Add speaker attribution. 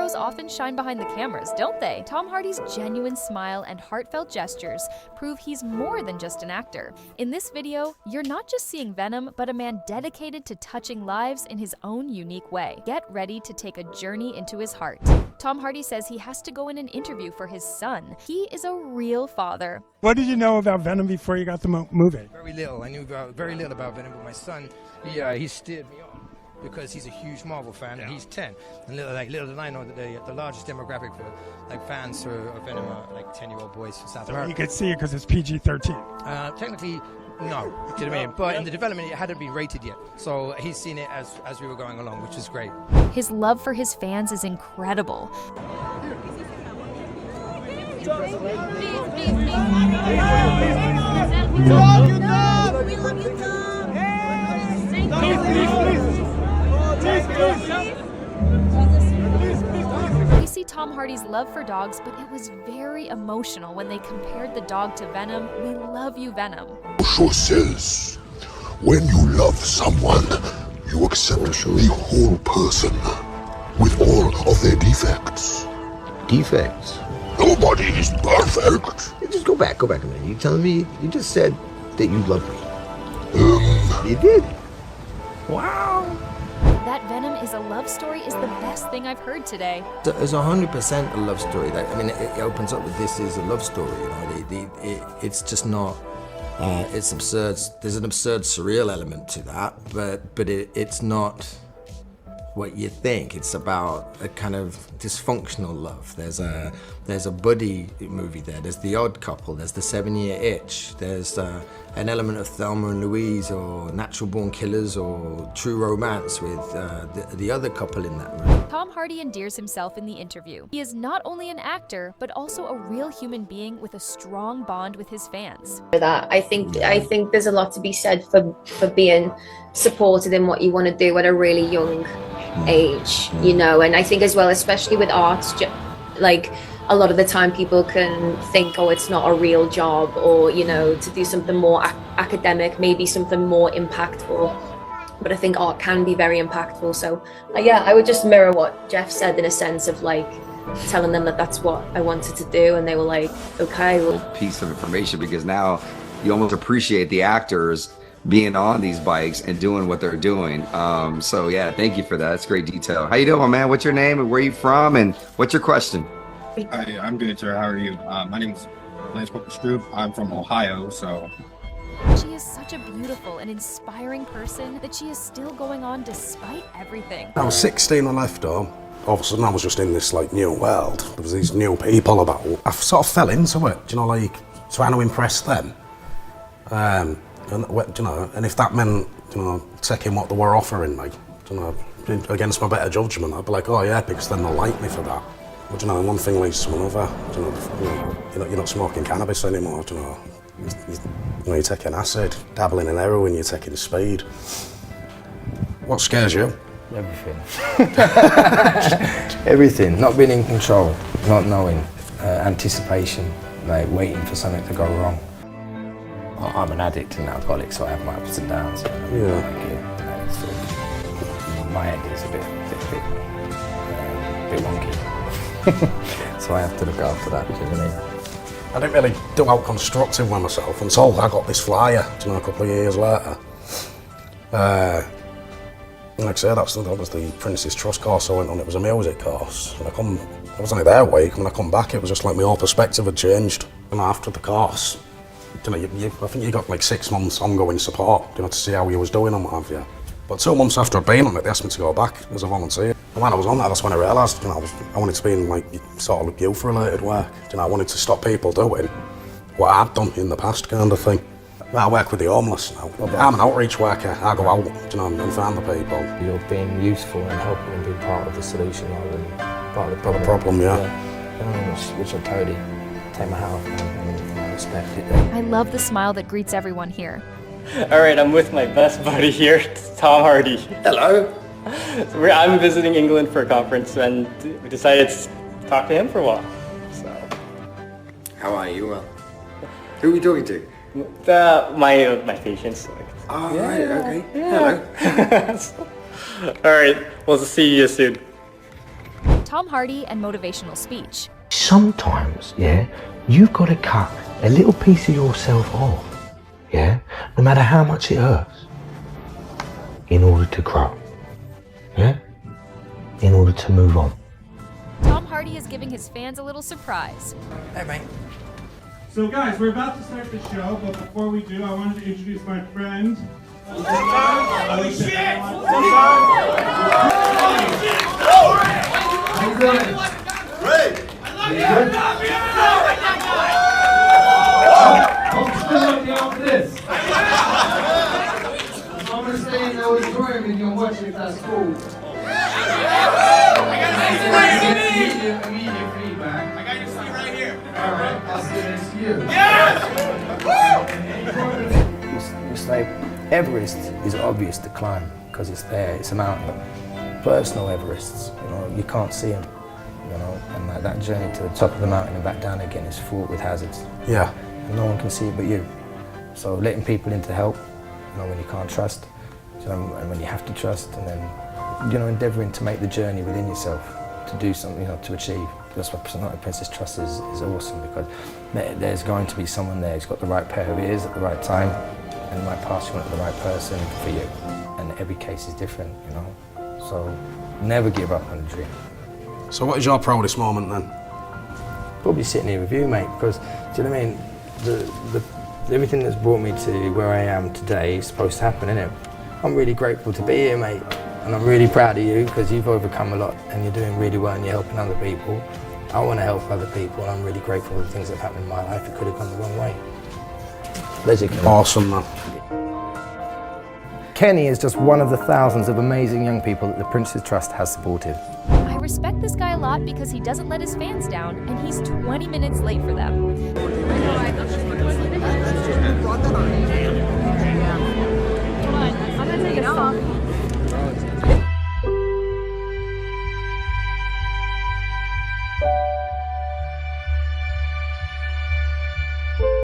Speaker 1: heroes often shine behind the cameras, don't they? Tom Hardy's genuine smile and heartfelt gestures prove he's more than just an actor. In this video, you're not just seeing Venom, but a man dedicated to touching lives in his own unique way. Get ready to take a journey into his heart. Tom Hardy says he has to go in an interview for his son. He is a real father.
Speaker 2: What did you know about Venom before you got the movie?
Speaker 3: Very little. I knew very little about Venom, but my son, he steered me on because he's a huge Marvel fan, and he's 10. And little did I know that the largest demographic for fans of Venom are 10-year-old boys from South America.
Speaker 2: You could see it because it's PG-13.
Speaker 3: Technically, no. Do you know what I mean? But in the development, it hadn't been rated yet. So he's seen it as we were going along, which is great.
Speaker 1: His love for his fans is incredible. We see Tom Hardy's love for dogs, but it was very emotional when they compared the dog to Venom. We love you, Venom.
Speaker 4: Osho says, when you love someone, you accept the whole person with all of their defects.
Speaker 5: Defects?
Speaker 4: Nobody is perfect.
Speaker 5: Hey, just go back a minute. You telling me, you just said that you love me. You did? Wow.
Speaker 1: That Venom is a love story is the best thing I've heard today.
Speaker 5: It's 100% a love story. It opens up with this is a love story. It's just not. It's absurd. There's an absurd, surreal element to that, but it's not what you think. It's about a kind of dysfunctional love. There's a buddy movie there. There's The Odd Couple. There's The 7-Year Itch. There's an element of Thelma and Louise, or Natural Born Killers, or True Romance with the other couple in that movie.
Speaker 1: Tom Hardy endears himself in the interview. He is not only an actor, but also a real human being with a strong bond with his fans.
Speaker 6: I think there's a lot to be said for being supported in what you want to do at a really young age, and I think as well, especially with arts, a lot of the time people can think, oh, it's not a real job, or to do something more academic, maybe something more impactful, but I think art can be very impactful. So I would just mirror what Jeff said, in a sense of telling them that that's what I wanted to do, and they were like, okay. Well,
Speaker 7: piece of information, because now you almost appreciate the actors being on these bikes and doing what they're doing. So yeah, thank you for that. That's great detail. How you doing, man? What's your name and where are you from, and what's your question?
Speaker 8: Hi, I'm good, sir. How are you? My name is Lance Stroop. I'm from Ohio, so.
Speaker 1: She is such a beautiful and inspiring person that she is still going on despite everything.
Speaker 9: I was 16 when I left home. All of a sudden I was just in this new world. There was these new people about. I sort of fell into it, trying to impress them. And if that meant, taking what they were offering me, against my better judgment, I'd be like, oh yeah, because then they'll like me for that. But one thing leads to another. You're not smoking cannabis anymore. You're taking acid, dabbling in heroin, you're taking speed. What scares you?
Speaker 5: Everything. Everything. Not being in control, not knowing, anticipation, waiting for something to go wrong. I'm an addict and alcoholic, so I have my ups and downs. My head is a bit wonky. So I have to look after that,
Speaker 9: I didn't really do out constructive with myself until I got this flyer, a couple of years later. Like I say, that was the Prince's Trust course I went on. It was a music course. And I was only there a week. When I come back, it was just like my whole perspective had changed. And after the course, I think you got 6 months ongoing support, to see how you was doing and what have you. But 2 months after I'd been on it, they asked me to go back as a volunteer. And when I was on that, that's when I realised, I wanted to be in sort of youth-related work. I wanted to stop people doing what I'd done in the past, kind of thing. I work with the homeless now. I'm an outreach worker. I go out, and find the people.
Speaker 5: You're being useful and helping and being part of the solution rather than part of the problem.
Speaker 9: Problem, yeah.
Speaker 5: Which I totally take my hat off and I respect it.
Speaker 1: I love the smile that greets everyone here.
Speaker 10: All right, I'm with my best buddy here, Tom Hardy.
Speaker 5: Hello.
Speaker 10: I'm visiting England for a conference, and we decided to talk to him for a while. So.
Speaker 5: How are you? Well, who are you talking to?
Speaker 10: My patients.
Speaker 5: Oh, yeah, right, okay. Yeah. Hello.
Speaker 10: All right, we'll see you soon.
Speaker 1: Tom Hardy and motivational speech.
Speaker 11: Sometimes, yeah, you've got to cut a little piece of yourself off, yeah, no matter how much it hurts, in order to grow, yeah, in order to move on.
Speaker 1: Tom Hardy is giving his fans a little surprise.
Speaker 3: Hey, mate.
Speaker 2: So guys, we're about to start the show, but before we do, I wanted to introduce my friend.
Speaker 12: Holy shit!
Speaker 2: How you doing?
Speaker 12: Great!
Speaker 2: This. I'm gonna stay in the auditorium and you'll watch it if that's cool. Immediate feedback.
Speaker 12: I got your seat right here.
Speaker 2: Alright, I'll sit next to you.
Speaker 13: It's like Everest is obvious to climb because it's there, it's a mountain. Personal Everests, you know, you can't see them, you know, and that journey to the top of the mountain and back down again is fraught with hazards.
Speaker 9: Yeah.
Speaker 13: And no one can see it but you. So letting people in to help, you know, when you can't trust, you know, and when you have to trust, and then, you know, endeavouring to make the journey within yourself, to do something, you know, to achieve. That's why Princess Trust is awesome, because there's going to be someone there who's got the right pair of ears at the right time, and might pass you on to the right person for you. And every case is different, you know. So never give up on a dream.
Speaker 9: So what is your proudest moment then?
Speaker 13: Probably sitting here with you, mate, because, do you know what I mean? Everything that's brought me to where I am today is supposed to happen, innit? I'm really grateful to be here, mate. And I'm really proud of you because you've overcome a lot and you're doing really well and you're helping other people. I want to help other people and I'm really grateful for the things that have happened in my life. It could have gone the wrong way. Pleasure, Kenny.
Speaker 9: Awesome, man.
Speaker 13: Kenny is just one of the thousands of amazing young people that the Princess Trust has supported.
Speaker 1: I respect this guy a lot because he doesn't let his fans down, and he's 20 minutes late for them.